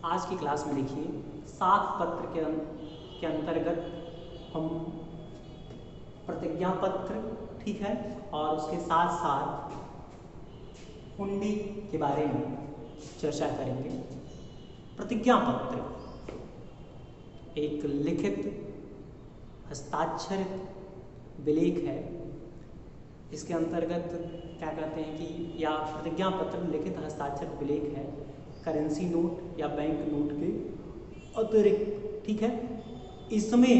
आज की क्लास में देखिए साख पत्र के अंतर्गत हम प्रतिज्ञा पत्र, ठीक है, और उसके साथ साथ हुंडी के बारे में चर्चा करेंगे। प्रतिज्ञा पत्र एक लिखित हस्ताक्षरित विलेख है। इसके अंतर्गत क्या कहते हैं कि या प्रतिज्ञा पत्र लिखित हस्ताक्षरित विलेख है करेंसी नोट या बैंक नोट के अतिरिक्त, ठीक है। इसमें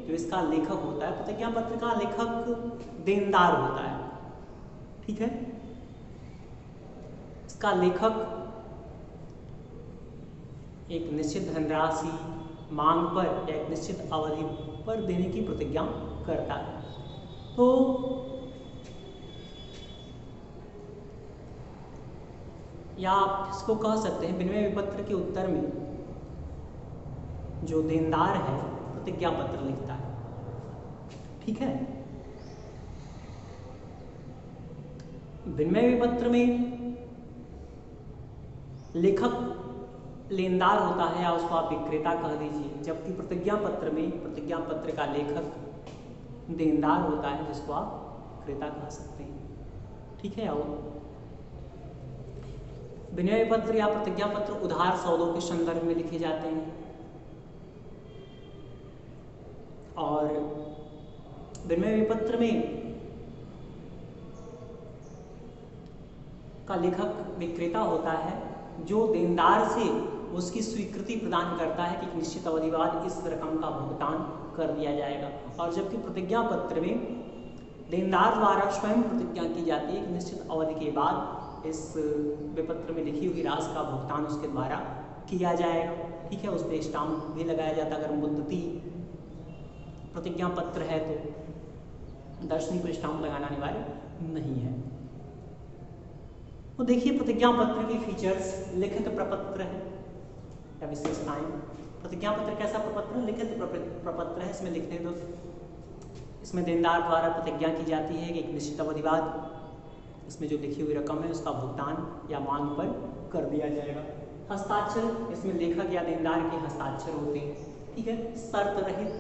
जो इसका लेखक होता है, प्रतिज्ञा पत्र का लेखक देनदार होता है, ठीक है। इसका लेखक एक निश्चित धनराशि मांग पर या एक निश्चित अवधि पर देने की प्रतिज्ञा करता है। तो या आप इसको कह सकते हैं विनिमय विपत्र के उत्तर में जो देनदार है प्रतिज्ञा पत्र लिखता है, ठीक है। विनिमय विपत्र में लेखक लेनदार होता है या उसको आप विक्रेता कह दीजिए, जबकि प्रतिज्ञा पत्र में प्रतिज्ञा पत्र का लेखक देनदार होता है जिसको आप विक्रेता कह सकते हैं, ठीक है। और विनिमय पत्र या प्रतिज्ञा पत्र उधार सौदों के संदर्भ में लिखे जाते हैं और विनिमय पत्र में का लेखक विक्रेता होता है जो देनदार से उसकी स्वीकृति प्रदान करता है कि निश्चित अवधि बाद इस रकम का भुगतान कर दिया जाएगा। और जबकि प्रतिज्ञा पत्र में देनदार द्वारा स्वयं प्रतिज्ञा की जाती है कि निश्चित अवधि के बाद इस विपत्र में लिखी हुई राशि का भुगतान उसके द्वारा किया जाएगा, ठीक है। उस पर स्टाम्प भी लगाया जाता है। अगर मुद्दती प्रतिज्ञा पत्र है तो दर्शनी पर स्टाम्प लगाना अनिवार्य नहीं है। तो देखिए प्रतिज्ञा पत्र की फीचर्स, लिखित प्रपत्र है या विशेषताएं। प्रतिज्ञा पत्र कैसा प्रपत्र? लिखित प्रपत्र है। इसमें लिखने दो, इसमें देनदार द्वारा प्रतिज्ञा की जाती है कि एक निश्चित अवधि बाद इसमें जो लिखी हुई रकम है उसका भुगतान या मांग पर कर दिया जाएगा। हस्ताक्षर, इसमें लेखक या देनदार के हस्ताक्षर होते हैं, ठीक है। शर्त रहित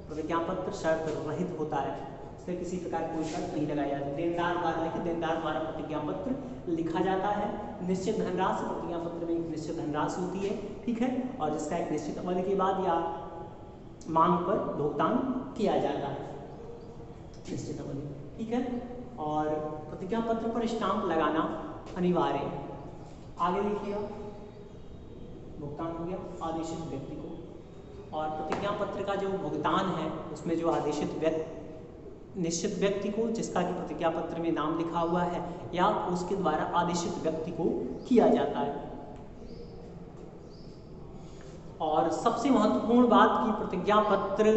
प्रतिज्ञा पत्र शर्त रहित होता है, इसमें किसी प्रकार कोई शर्त नहीं लगाई जाती। देनदार द्वारा लिखित, देनदार द्वारा प्रतिज्ञा पत्र लिखा जाता है। निश्चित धनराशि, प्रतिज्ञा पत्र में एक निश्चित धनराशि होती है, ठीक है, और जिसका एक निश्चित अवधि के बाद या मांग पर भुगतान किया जाता है, निश्चित अवधि, ठीक है। और प्रतिज्ञा पत्र पर स्टाम्प लगाना अनिवार्य है। आगे देखिएगा, भुगतान हो गया आदेशित व्यक्ति को, और प्रतिज्ञा पत्र का जो भुगतान है उसमें जो आदेशित निश्चित व्यक्ति को, जिसका कि प्रतिज्ञा पत्र में नाम लिखा हुआ है या उसके द्वारा आदेशित व्यक्ति को किया जाता है। और सबसे महत्वपूर्ण बात कि प्रतिज्ञा पत्र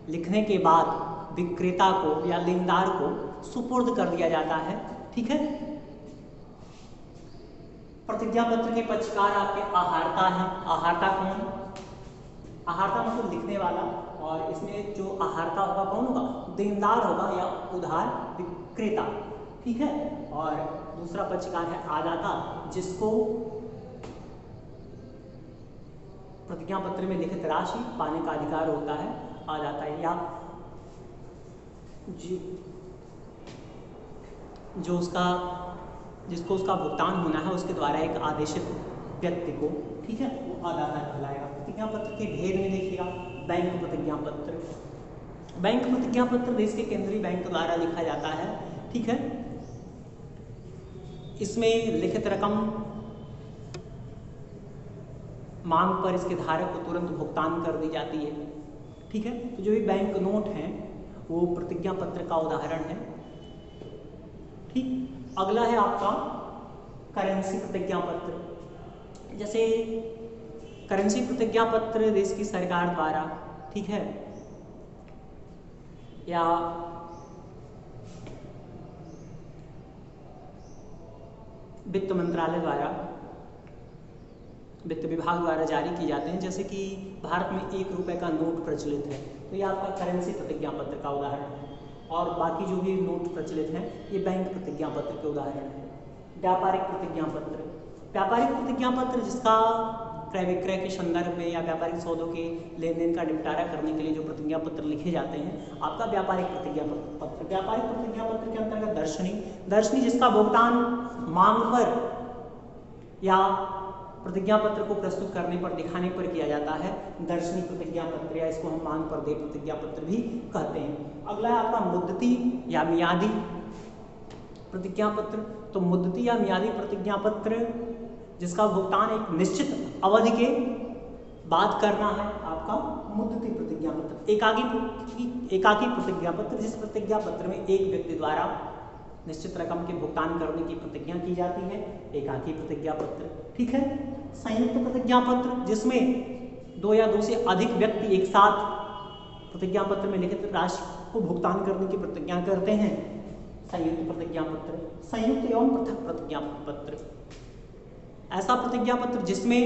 लिखने के बाद विक्रेता को या लेनदार को सुपुर्द कर दिया जाता है, ठीक है। प्रतिज्ञा पत्र के पक्षकार आपके आहारता है। आहारता कौन? आहारता मतलब लिखने वाला, और इसमें जो आहारता होगा कौन होगा? देनदार होगा या उधार विक्रेता, ठीक है। और दूसरा पक्षकार है आदाता, जिसको प्रतिज्ञा पत्र में लिखित राशि पाने का अधिकार होता है। आदाता या जो जिसको उसका भुगतान होना है उसके द्वारा एक आदेशित व्यक्ति को, ठीक है, वो आदाता कहलाएगा। प्रतिज्ञा पत्र के भेद में देखिएगा, बैंक प्रतिज्ञा पत्र। बैंक प्रतिज्ञा पत्र देश के केंद्रीय बैंक द्वारा लिखा जाता है, ठीक है। इसमें लिखित रकम मांग पर इसके धारक को तुरंत भुगतान कर दी जाती है, ठीक है। तो जो भी बैंक नोट हैं वो प्रतिज्ञा पत्र का उदाहरण है, ठीक। अगला है आपका करेंसी प्रतिज्ञा पत्र। जैसे करेंसी प्रतिज्ञा पत्र देश की सरकार द्वारा, ठीक है, या वित्त मंत्रालय द्वारा, वित्त विभाग द्वारा जारी की जाते हैं। जैसे कि भारत में 1 रुपए का नोट प्रचलित है, तो यह आपका करेंसी प्रतिज्ञा पत्र का उदाहरण है। और बाकी जो भी नोट प्रचलित हैं ये बैंक प्रतिज्ञा पत्र के उदाहरण हैं। व्यापारिक प्रतिज्ञा पत्र, व्यापारिक प्रतिज्ञा पत्र जिसका क्रय विक्रय के संदर्भ में या व्यापारिक सौदों के लेन देन का निपटारा करने के लिए जो प्रतिज्ञा पत्र लिखे जाते हैं, आपका व्यापारिक प्रतिज्ञा पत्र। व्यापारिक प्रतिज्ञा पत्र के अंतर्गत दर्शनी जिसका भुगतान मांग पर या प्रतिज्ञा पत्र को प्रस्तुत करने पर, दिखाने पर किया जाता है, दर्शनी प्रतिज्ञा पत्र, या इसको हम मांग पर देय प्रतिज्ञा पत्र भी कहते हैं। अगला है आपका मुद्दती या मियादी प्रतिज्ञा पत्र। तो मुद्दती या मियादी प्रतिज्ञा पत्र जिसका भुगतान एक निश्चित अवधि के बाद करना है, आपका मुद्दती प्रतिज्ञा पत्र। एकाकी प्रतिज्ञा पत्र, जिस प्रतिज्ञा पत्र में एक व्यक्ति द्वारा निश्चित रकम के भुगतान करने की प्रतिज्ञा की जाती है, एकाकी प्रतिज्ञा पत्र। ठीक है। संयुक्त प्रतिज्ञा पत्र, जिसमें 2 या 2 से अधिक व्यक्ति एक साथ प्रतिज्ञा पत्र में लिखित राशि को भुगतान करने की प्रतिज्ञा करते हैं, संयुक्त प्रतिज्ञा पत्र। संयुक्त एवं पृथक प्रतिज्ञा पत्र, ऐसा प्रतिज्ञा पत्र जिसमें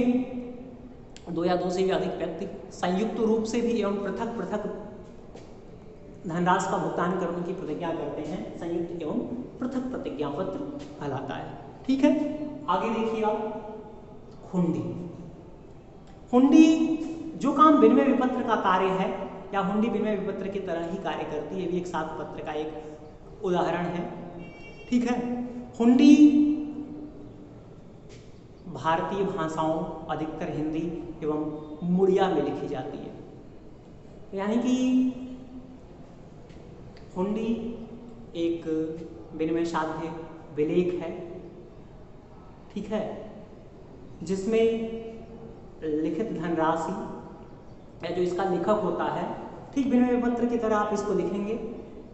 2 या 2 से भी अधिक व्यक्ति संयुक्त रूप से भी एवं पृथक पृथक धनराशि का भुगतान करने की प्रतिज्ञा करते हैं, संयुक्त एवं पृथक प्रतिज्ञा पत्र कहलाता है। ठीक है। आगे देखिए आप, हुंडी। हुंडी जो काम विनिमय विपत्र का कार्य है, या हुंडी विनिमय विपत्र की तरह ही कार्य करती है, भी एक साख पत्र का एक उदाहरण है। ठीक है। हुंडी भारतीय भाषाओं, अधिकतर हिंदी एवं मुड़िया में लिखी जाती है। यानी कि हुंडी एक विनिमय साध्य विलेख है, ठीक है, जिसमें लिखित धनराशि या जो इसका लेखक होता है, ठीक विनिमय पत्र की तरह आप इसको लिखेंगे।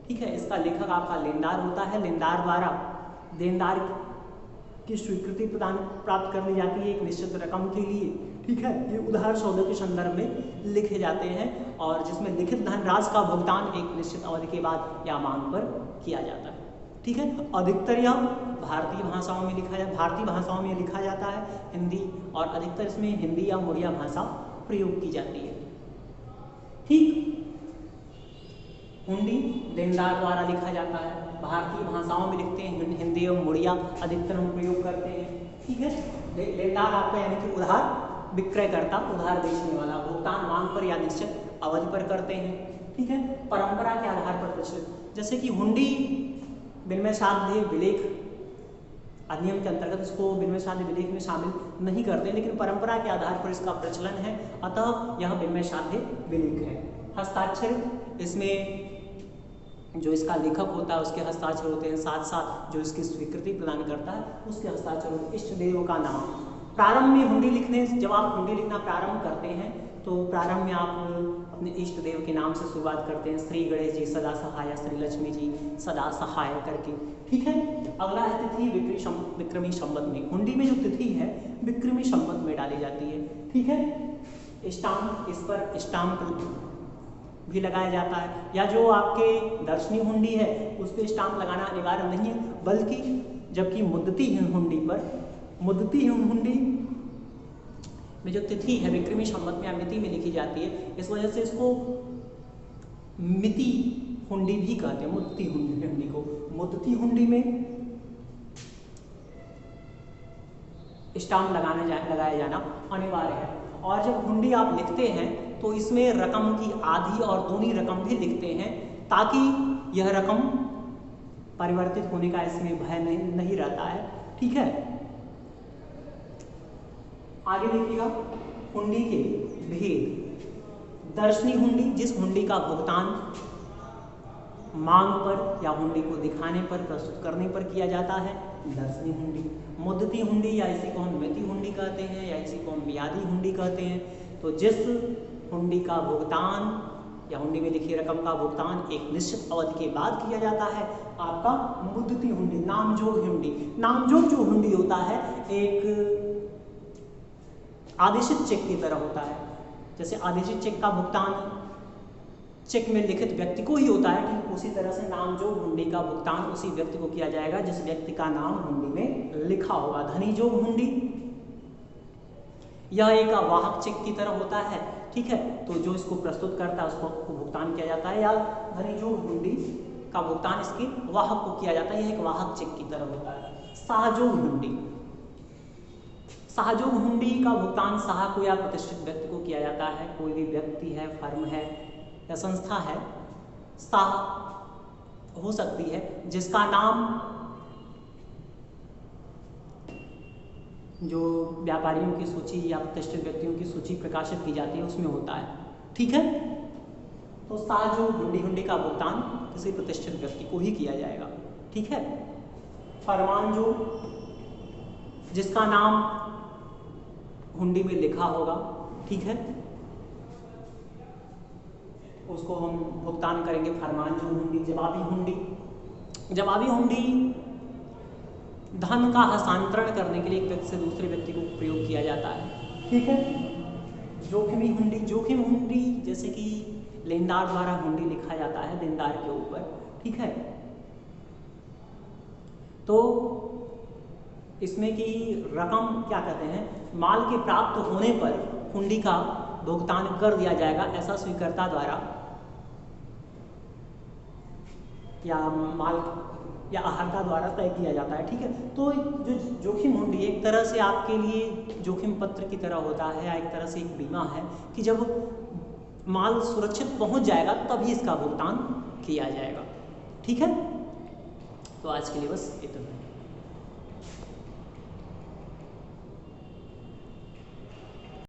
ठीक है। इसका लेखक आपका लेनदार होता है, लेनदार द्वारा देनदार की स्वीकृति प्राप्त कर ली जाती है एक निश्चित रकम के लिए। ठीक है। ये उधार सौदे के संदर्भ में लिखे जाते हैं, और जिसमें लिखित धनराशि का भुगतान एक निश्चित अवधि के बाद या मांग पर किया जाता है। ठीक है। अधिकतर यह भारतीय भाषाओं में लिखा जाता है, हिंदी, और अधिकतर इसमें हिंदी या मुड़िया भाषा प्रयोग की जाती है। ठीक। हुंडी देनदार द्वारा लिखा जाता है, भारतीय भाषाओं में लिखते हैं, हिंदी और मुड़िया अधिकतर हम प्रयोग करते हैं। ठीक है। लेनदार आपका यानी कि उधार विक्रयकर्ता, उधार बेचने वाला, भुगतान मांग पर या निश्चित अवधि पर करते हैं। ठीक है। परंपरा के आधार पर प्रचलित, जैसे कि हुंडी विनिमय साध्य विलेख अधिनियम के अंतर्गत इसको विनिमय साध्य विलेख में शामिल नहीं करते, लेकिन परंपरा के आधार पर इसका प्रचलन है, अतः यह विनिमय साध्य विलेख है। हस्ताक्षरित, इसमें जो इसका लेखक होता है उसके हस्ताक्षर होते हैं, साथ साथ जो इसकी स्वीकृति प्रदान करता है उसके हस्ताक्षर होते हैं। इष्ट देव का नाम। प्रारंभ में हुंडी लिखने, जब आप हुंडी लिखना प्रारंभ करते हैं तो प्रारंभ में आप अपने इष्ट देव के नाम से शुरुआत करते हैं, श्री गणेश जी सदा सहाय, श्री लक्ष्मी जी सदा सहाय करके। ठीक है। अगला है तिथि विक्रमी संवत में। हुंडी में जो तिथि है विक्रमी संवत में डाली जाती है। ठीक है। स्टाम्प, इस पर स्टाम्प भी लगाया जाता है, या जो आपके दर्शनी हुंडी है उस पर स्टाम्प लगाना अनिवार्य नहीं है, बल्कि जबकि मुद्दती हुंडी में जो तिथि है विक्रमी संवत में या मिति में लिखी जाती है, इस वजह से इसको मिति हुंडी भी कहते हैं। मुद्दती हुंडी को मुद्दती हुंडी में स्टाम्प लगाया जाना अनिवार्य है। और जब हुंडी आप लिखते हैं तो इसमें रकम की आधी और दूनी रकम भी लिखते हैं, ताकि यह रकम परिवर्तित होने का इसमें भय नहीं रहता है। ठीक है। आगे देखिएगा, हुंडी के भेद। दर्शनी हुंडी, जिस हुंडी का भुगतान मांग पर या हुंडी को दिखाने पर, प्रस्तुत करने पर किया जाता है, दर्शनी हुंडी। मुद्दती हुंडी, या इसी को हम मिति हुंडी कहते हैं, या इसी को हम मियादी हुंडी कहते हैं। तो जिस हुंडी का भुगतान या हुंडी में लिखी रकम का भुगतान एक निश्चित अवधि के बाद किया जाता है, आपका मुद्दती हुंडी। नामजोग हुंडी, नामजोग जो हुंडी होता है एक आदेशित चेक की तरह होता है। जैसे आदेशित चेक का भुगतान चेक में लिखित व्यक्ति को ही होता है, ठीक उसी तरह से नामजोग हुंडी का भुगतान उसी व्यक्ति को किया जाएगा जिस व्यक्ति का नाम हुंडी में लिखा होगा। धनीजोग हुंडी, यह एक वाहक चेक की तरह होता है। ठीक है। तो जो इसको प्रस्तुत करता है उसको भुगतान किया जाता है, या धनीजोग हुंडी का भुगतान इसके वाहक को किया जाता है, यह एक वाहक चेक की तरह होता है। शाहजोग हुंडी, सहयोग हुंडी का भुगतान साह को या प्रतिष्ठित व्यक्ति को किया जाता है। कोई भी व्यक्ति है, फर्म है या संस्था है, साह हो सकती है जिसका नाम जो व्यापारियों की सूची या प्रतिष्ठित व्यक्तियों की सूची प्रकाशित की जाती है उसमें होता है। ठीक है, तो सहयोग हुंडी का भुगतान किसी प्रतिष्ठित व्यक्ति को ही किया जाएगा। ठीक है, फरमान जो जिसका नाम हुंडी में लिखा होगा, ठीक है, उसको हम भुगतान करेंगे फरमान जो हुंडी। जवाबी हुंडी धन का हस्तांतरण करने के लिए एक व्यक्ति से दूसरे व्यक्ति को प्रयोग किया जाता है। ठीक है, जोखिम हुंडी जैसे कि लेनदार द्वारा हुंडी लिखा जाता है देनदार के ऊपर। ठीक है, तो इसमें की रकम क्या कहते हैं, माल के प्राप्त होने पर हुंडी का भुगतान कर दिया जाएगा, ऐसा स्वीकर्ता द्वारा या माल या आहर्ता द्वारा तय किया जाता है। ठीक है, तो जो जोखिम हुंडी एक तरह से आपके लिए जोखिम पत्र की तरह होता है, या एक तरह से एक बीमा है कि जब माल सुरक्षित पहुंच जाएगा तभी इसका भुगतान किया जाएगा। ठीक है, तो आज के लिए बस इतना।